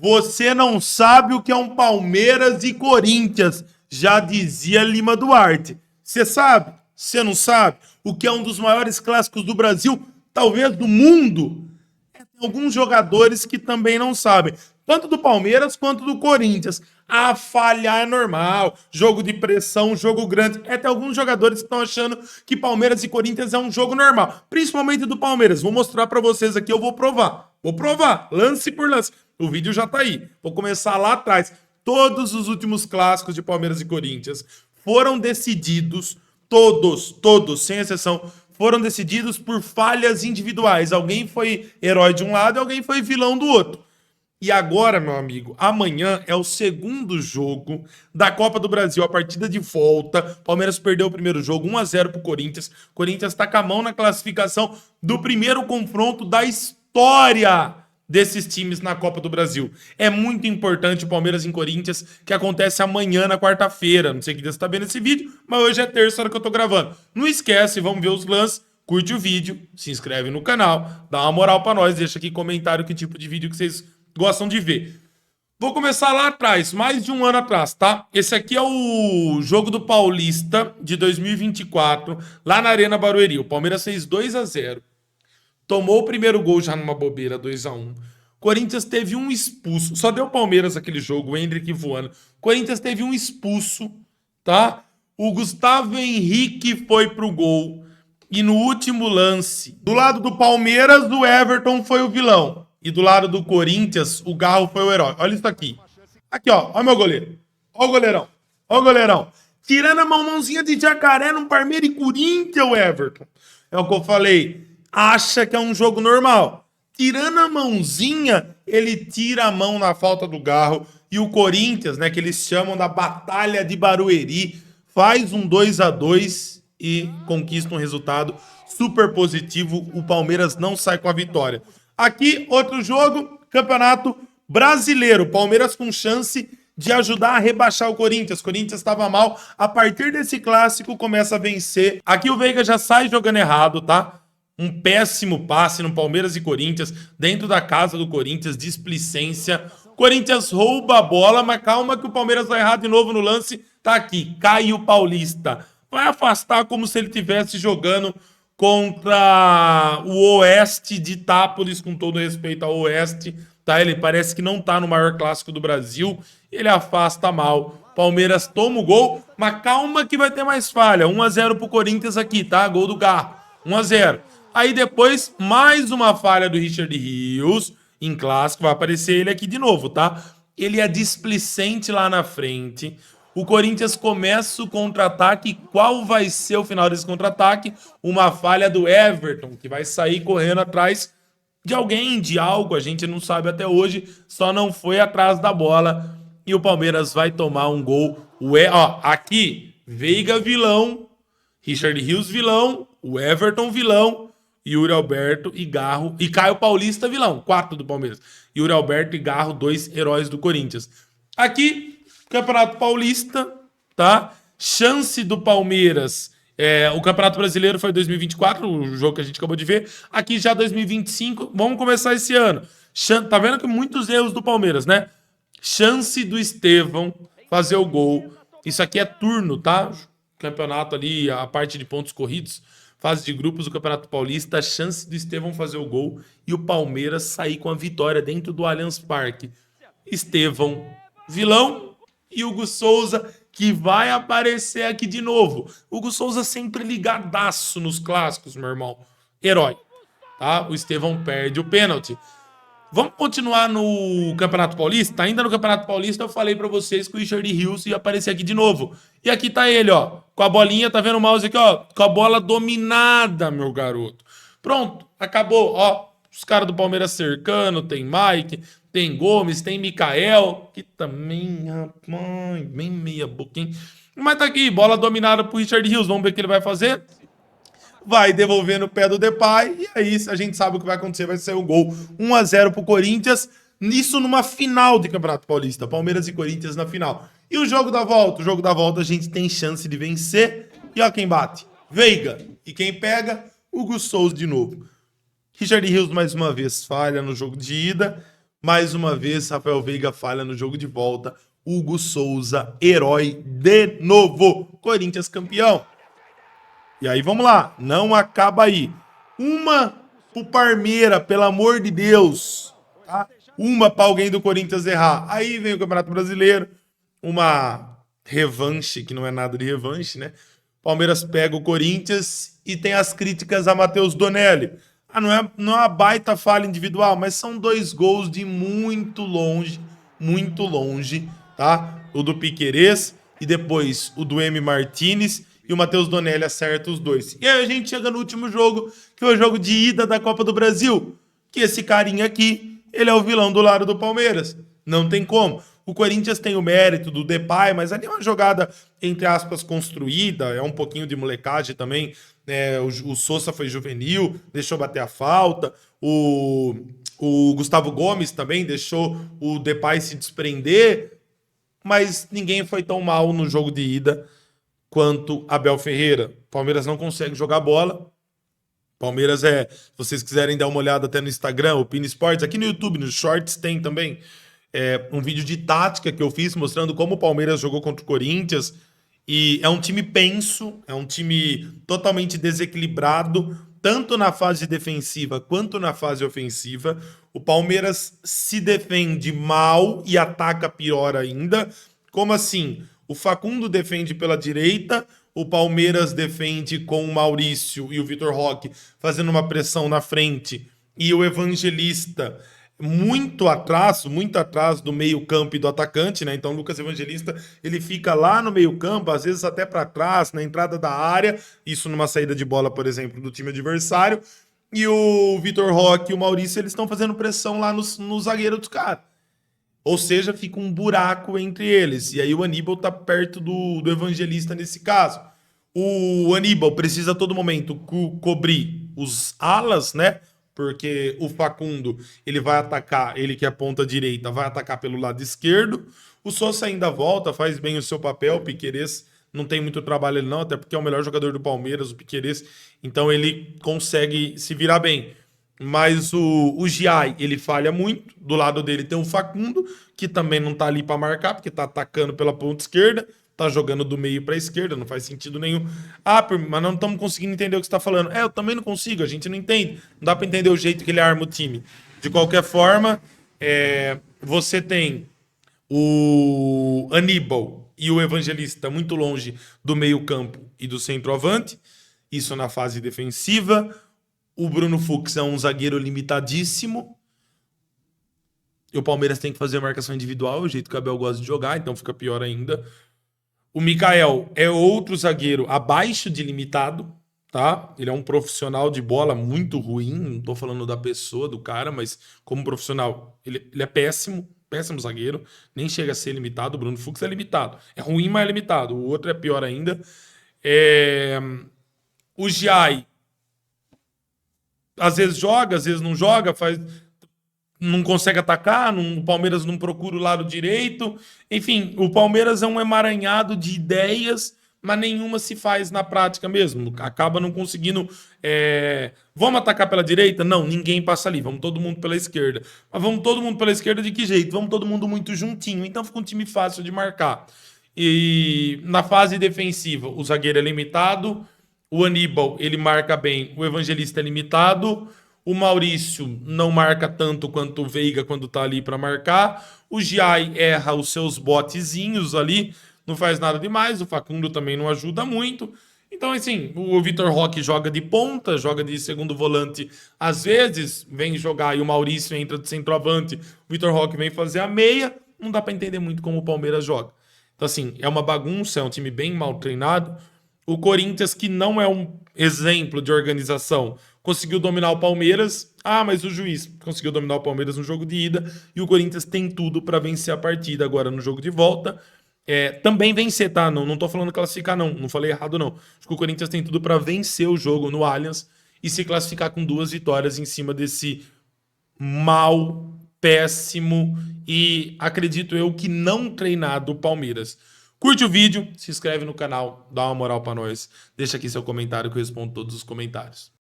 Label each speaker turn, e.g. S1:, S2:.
S1: Você não sabe o que é um Palmeiras e Corinthians, já dizia Lima Duarte. Você sabe? Você não sabe? O que é um dos maiores clássicos do Brasil, talvez do mundo? Tem alguns jogadores que também não sabem, tanto do Palmeiras quanto do Corinthians. A falhar é normal, jogo de pressão, jogo grande. Tem alguns jogadores que estão achando que Palmeiras e Corinthians é um jogo normal, principalmente do Palmeiras. Vou mostrar para vocês aqui, eu vou provar. Vou provar, lance por lance. O vídeo já tá aí. Vou começar lá atrás. Todos os últimos clássicos de Palmeiras e Corinthians foram decididos, todos, sem exceção, foram decididos por falhas individuais. Alguém foi herói de um lado e alguém foi vilão do outro. E agora, meu amigo, amanhã é o segundo jogo da Copa do Brasil, a partida de volta. Palmeiras perdeu o primeiro jogo, 1-0 pro Corinthians. Corinthians tá com a mão na classificação do primeiro confronto da história desses times na Copa do Brasil. É muito importante o Palmeiras em Corinthians, que acontece amanhã na quarta-feira. Não sei que dia você tá vendo esse vídeo, mas hoje é terça hora que eu tô gravando. Não esquece, vamos ver os lances. Curte o vídeo, se inscreve no canal, dá uma moral pra nós, deixa aqui comentário que tipo de vídeo que vocês gostam de ver. Vou começar lá atrás, mais de um ano atrás, tá? Esse aqui é o jogo do Paulista de 2024, lá na Arena Barueri. O Palmeiras fez 2-0. Tomou o primeiro gol já numa bobeira, 2-1. Corinthians teve um expulso. Só deu Palmeiras aquele jogo, o Hendrick voando. Corinthians teve um expulso, tá? O Gustavo Henrique foi pro gol. E no último lance, do lado do Palmeiras, o Everton foi o vilão. E do lado do Corinthians, o Garro foi o herói. Olha isso aqui. Aqui, ó. Olha meu goleiro. Olha o goleirão. Olha o goleirão. Tirando a mãozinha de jacaré num Palmeiras e Corinthians, o Everton. É o que eu falei. Acha que é um jogo normal. Tirando a mãozinha, ele tira a mão na falta do Garro. E o Corinthians, né, que eles chamam da Batalha de Barueri, faz um 2-2 e conquista um resultado super positivo. O Palmeiras não sai com a vitória. Aqui, outro jogo, Campeonato Brasileiro. Palmeiras com chance de ajudar a rebaixar o Corinthians. O Corinthians estava mal. A partir desse clássico, começa a vencer. Aqui o Veiga já sai jogando errado, tá? Um péssimo passe no Palmeiras e Corinthians, dentro da casa do Corinthians, displicência. Corinthians rouba a bola, mas calma que o Palmeiras vai errar de novo no lance. Tá aqui, Caio Paulista. Vai afastar como se ele estivesse jogando contra o Oeste de Itápolis, com todo respeito ao Oeste, tá? Ele parece que não tá no maior clássico do Brasil, ele afasta mal. Palmeiras toma o gol, mas calma que vai ter mais falha. 1-0 pro Corinthians aqui, tá? Gol do Garro, 1-0. Aí depois, mais uma falha do Richard Rios, em clássico, vai aparecer ele aqui de novo, tá? Ele é displicente lá na frente. O Corinthians começa o contra-ataque. Qual vai ser o final desse contra-ataque? Uma falha do Everton, que vai sair correndo atrás de alguém, de algo. A gente não sabe até hoje. Só não foi atrás da bola. E o Palmeiras vai tomar um gol. Aqui, Veiga vilão, Richard Rios vilão, o Everton vilão, Yuri Alberto e Garro. E Caio Paulista vilão, 4 do Palmeiras. Yuri Alberto e Garro, 2 heróis do Corinthians. Aqui, Campeonato Paulista, tá? Chance do Palmeiras. O Campeonato Brasileiro foi 2024, o jogo que a gente acabou de ver. Aqui já 2025, vamos começar esse ano. Tá vendo que muitos erros do Palmeiras, né? Chance do Estevão fazer o gol. Isso aqui é turno, tá? Campeonato ali, a parte de pontos corridos, fase de grupos do Campeonato Paulista. Chance do Estevão fazer o gol e o Palmeiras sair com a vitória dentro do Allianz Parque. Estevão, vilão. E Hugo Souza, que vai aparecer aqui de novo. Hugo Souza sempre ligadaço nos clássicos, meu irmão. Herói, tá? O Estevão perde o pênalti. Vamos continuar no Campeonato Paulista? Ainda no Campeonato Paulista eu falei pra vocês que o Richard Rios ia aparecer aqui de novo. E aqui tá ele, ó. Com a bolinha, tá vendo o mouse aqui, ó? Com a bola dominada, meu garoto. Pronto, acabou, ó. Os caras do Palmeiras cercando, tem Mike, tem Gomes, tem Mikael, que também, rapaz, bem meia boca, hein? Mas tá aqui, bola dominada pro Richard Rios, vamos ver o que ele vai fazer. Vai devolver no pé do Depay, e aí a gente sabe o que vai acontecer, vai ser o gol. 1-0 pro Corinthians, isso numa final de Campeonato Paulista, Palmeiras e Corinthians na final. E o jogo da volta? O jogo da volta a gente tem chance de vencer, e ó quem bate, Veiga. E quem pega? Hugo Souza de novo. Richard Rios mais uma vez falha no jogo de ida. Mais uma vez, Rafael Veiga falha no jogo de volta. Hugo Souza, herói de novo. Corinthians campeão. E aí, vamos lá. Não acaba aí. Uma pro Parmeira, pelo amor de Deus. Tá? Uma pra alguém do Corinthians errar. Aí vem o Campeonato Brasileiro. Uma revanche, que não é nada de revanche, né? Palmeiras pega o Corinthians e tem as críticas a Matheus Donelli. Ah, não é uma baita falha individual, mas são 2 gols de muito longe, tá? O do Piquerez e depois o do M. Martinez e o Matheus Donelli acerta os 2. E aí a gente chega no último jogo, que foi o jogo de ida da Copa do Brasil, que esse carinha aqui, ele é o vilão do lado do Palmeiras. Não tem como. O Corinthians tem o mérito do Depay, mas ali é uma jogada, entre aspas, construída, é um pouquinho de molecagem também. O Sousa foi juvenil, deixou bater a falta. O Gustavo Gomes também deixou o Depay se desprender, mas ninguém foi tão mal no jogo de ida quanto Abel Ferreira. Palmeiras não consegue jogar bola. Palmeiras se vocês quiserem dar uma olhada até no Instagram, o Pini Sports, aqui no YouTube, nos Shorts tem também um vídeo de tática que eu fiz mostrando como o Palmeiras jogou contra o Corinthians. E é um time penso, é um time totalmente desequilibrado, tanto na fase defensiva quanto na fase ofensiva. O Palmeiras se defende mal e ataca pior ainda. Como assim? O Facundo defende pela direita, o Palmeiras defende com o Maurício e o Vitor Roque fazendo uma pressão na frente, e o Evangelista muito atrás do meio-campo e do atacante, né? Então o Lucas Evangelista, ele fica lá no meio-campo, às vezes até para trás, na entrada da área, isso numa saída de bola, por exemplo, do time adversário. E o Vitor Roque e o Maurício, eles estão fazendo pressão lá no zagueiro dos caras. Ou seja, fica um buraco entre eles. E aí o Aníbal tá perto do Evangelista nesse caso. O Aníbal precisa a todo momento cobrir os alas, né? Porque o Facundo, ele vai atacar, ele que é ponta direita, vai atacar pelo lado esquerdo. O Sousa ainda volta, faz bem o seu papel. O Piquerez não tem muito trabalho ele não, até porque é o melhor jogador do Palmeiras, o Piquerez. Então ele consegue se virar bem. Mas o Giai, ele falha muito. Do lado dele tem o Facundo, que também não tá ali para marcar, porque tá atacando pela ponta esquerda, tá jogando do meio para a esquerda, não faz sentido nenhum. Ah, mas não estamos conseguindo entender o que você está falando. Eu também não consigo, a gente não entende. Não dá para entender o jeito que ele arma o time. De qualquer forma, você tem o Aníbal e o Evangelista muito longe do meio-campo e do centroavante. Isso na fase defensiva. O Bruno Fux é um zagueiro limitadíssimo. E o Palmeiras tem que fazer a marcação individual, o jeito que o Abel gosta de jogar, então fica pior ainda. O Mikael é outro zagueiro abaixo de limitado, tá? Ele é um profissional de bola muito ruim, não tô falando da pessoa, do cara, mas como profissional, ele é péssimo zagueiro, nem chega a ser limitado. O Bruno Fux é limitado. É ruim, mas é limitado. O outro é pior ainda. O Giai às vezes joga, às vezes não joga, não consegue atacar, o Palmeiras não procura o lado direito. Enfim, o Palmeiras é um emaranhado de ideias, mas nenhuma se faz na prática mesmo. Acaba não conseguindo... Vamos atacar pela direita? Não, ninguém passa ali. Vamos todo mundo pela esquerda. Mas vamos todo mundo pela esquerda de que jeito? Vamos todo mundo muito juntinho. Então fica um time fácil de marcar. E na fase defensiva, o zagueiro é limitado. O Aníbal, ele marca bem. O Evangelista é limitado. O Maurício não marca tanto quanto o Veiga quando tá ali para marcar. O Giai erra os seus botezinhos ali, não faz nada demais. O Facundo também não ajuda muito. Então, assim, o Vitor Roque joga de ponta, joga de segundo volante às vezes, vem jogar e o Maurício entra de centroavante. O Vitor Roque vem fazer a meia. Não dá para entender muito como o Palmeiras joga. Então, assim, é uma bagunça, é um time bem mal treinado. O Corinthians, que não é um exemplo de organização, conseguiu dominar o Palmeiras. Ah, mas o juiz conseguiu dominar o Palmeiras no jogo de ida. E o Corinthians tem tudo para vencer a partida agora no jogo de volta. Também vencer, tá? Não tô falando classificar, não. Não falei errado, não. Acho que o Corinthians tem tudo para vencer o jogo no Allianz e se classificar com 2 vitórias em cima desse mal, péssimo e, acredito eu, que não treinado Palmeiras. Curte o vídeo, se inscreve no canal, dá uma moral pra nós. Deixa aqui seu comentário que eu respondo todos os comentários.